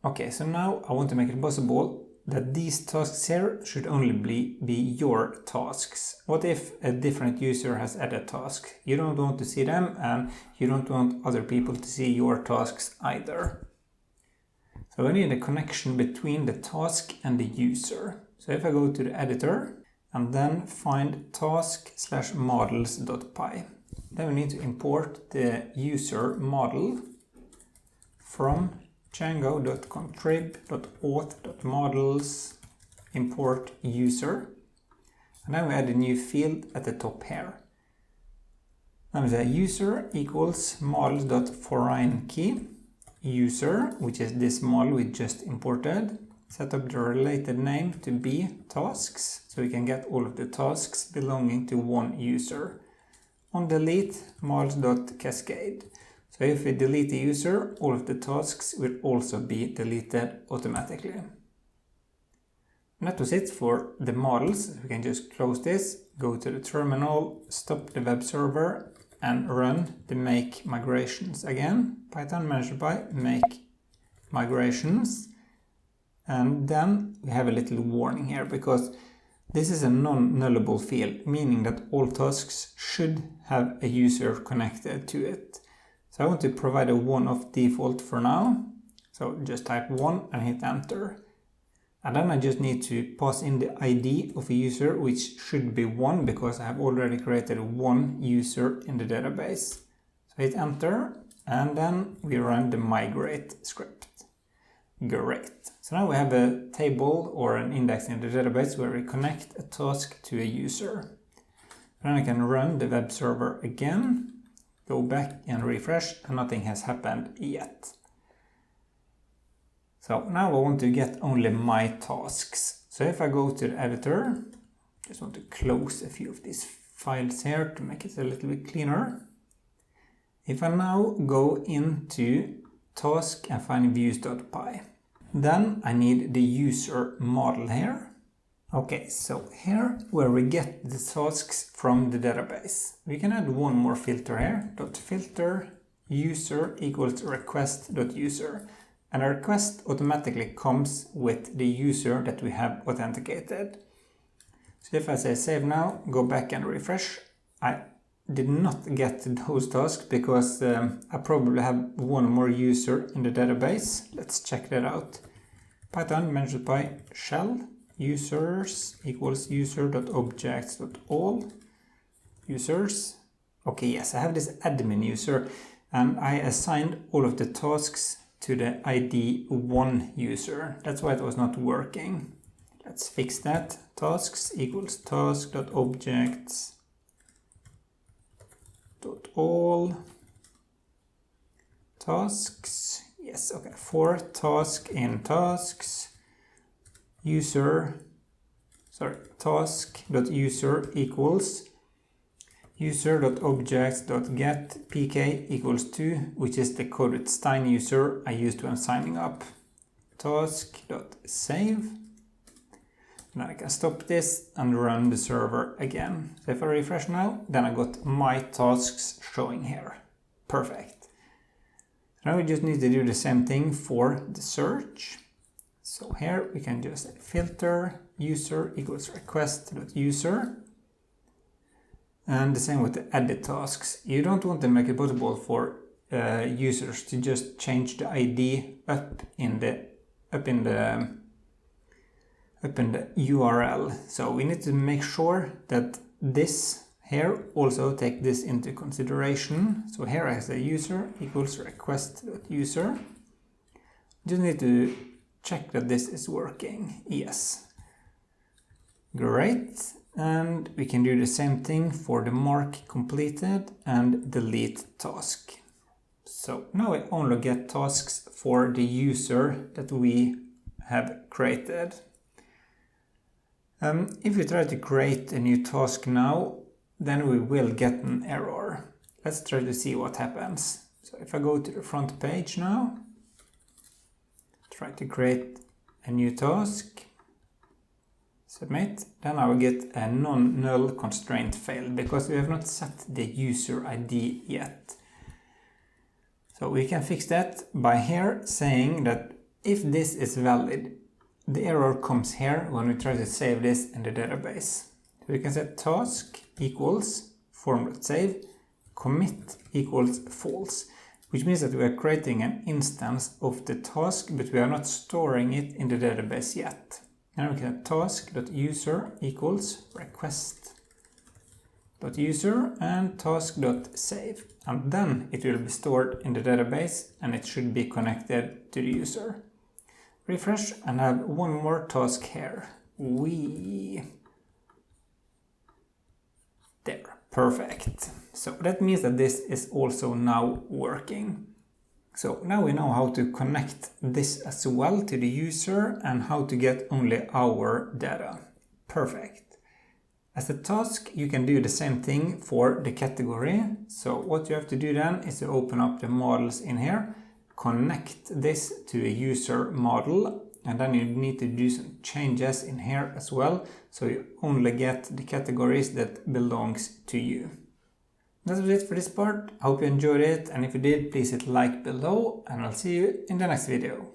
Okay, so now I want to make it possible that these tasks here should only be your tasks. What if a different user has added tasks? You don't want to see them, and you don't want other people to see your tasks either. So I need a connection between the task and the user. So if I go to the editor and then find task/models.py, then we need to import the user model from django.contrib.auth.models import user, and then we add a new field at the top here. Now we say user equals models.foreign key user, which is this model we just imported. Set up the related name to be tasks, so we can get all of the tasks belonging to one user. On delete models.cascade. So if we delete the user, all of the tasks will also be deleted automatically. And that was it for the models. We can just close this, go to the terminal, stop the web server, and run the make migrations again. Python manager.py make migrations. And then we have a little warning here, because this is a non-nullable field, meaning that all tasks should have a user connected to it. So I want to provide a one-off default for now. So just type 1 and hit enter. And then I just need to pass in the ID of a user, which should be 1 because I have already created one user in the database. So hit enter and then we run the migrate script. Great. So now we have a table or an index in the database where we connect a task to a user. Then I can run the web server again. Go back and refresh, and nothing has happened yet. So now I want to get only my tasks. So if I go to the editor, just want to close a few of these files here to make it a little bit cleaner. If I now go into task and find views.py, then I need the user model here. Okay, so here where we get the tasks from the database, we can add one more filter here. .filter user equals request.user, and a request automatically comes with the user that we have authenticated. So if I say save now, go back and refresh, I did not get those tasks because I probably have one more user in the database. Let's check that out. Python manager.py shell users equals user.objects.all users. Okay, yes, I have this admin user and I assigned all of the tasks to the ID 1 user. That's why it was not working. Let's fix that. Tasks equals task.objects.all tasks. Yes, okay, for task in tasks task.user equals user.objects.get pk equals 2, which is the coded Stein user I used when signing up. Task.save. Now I can stop this and run the server again. So if I refresh now, then I got my tasks showing here. Perfect. Now we just need to do the same thing for the search. So here we can just filter user equals request.user. And the same with the edit tasks. You don't want to make it possible for users to just change the ID up in the URL. So we need to make sure that this here also take this into consideration. So here I say user equals request.user. Just need to check that this is working. Yes. Great. And we can do the same thing for the mark completed and delete task. So now we only get tasks for the user that we have created. If we try to create a new task now, then we will get an error. Let's try to see what happens. So if I go to the front page now, try to create a new task, submit, then I will get a non-null constraint failed because we have not set the user ID yet. So we can fix that by here saying that if this is valid, the error comes here when we try to save this in the database. So we can set task equals form.save, commit equals false, which means that we are creating an instance of the task, but we are not storing it in the database yet. Now we can have task.user equals request.user and task.save, and then it will be stored in the database and it should be connected to the user. Refresh and have one more task here. There, perfect. So that means that this is also now working. So now we know how to connect this as well to the user and how to get only our data. Perfect. As a task, you can do the same thing for the category. So what you have to do then is to open up the models in here, connect this to a user model, and then you need to do some changes in here as well, so you only get the categories that belongs to you. That was it for this part. I hope you enjoyed it, and if you did, please hit like below, and I'll see you in the next video.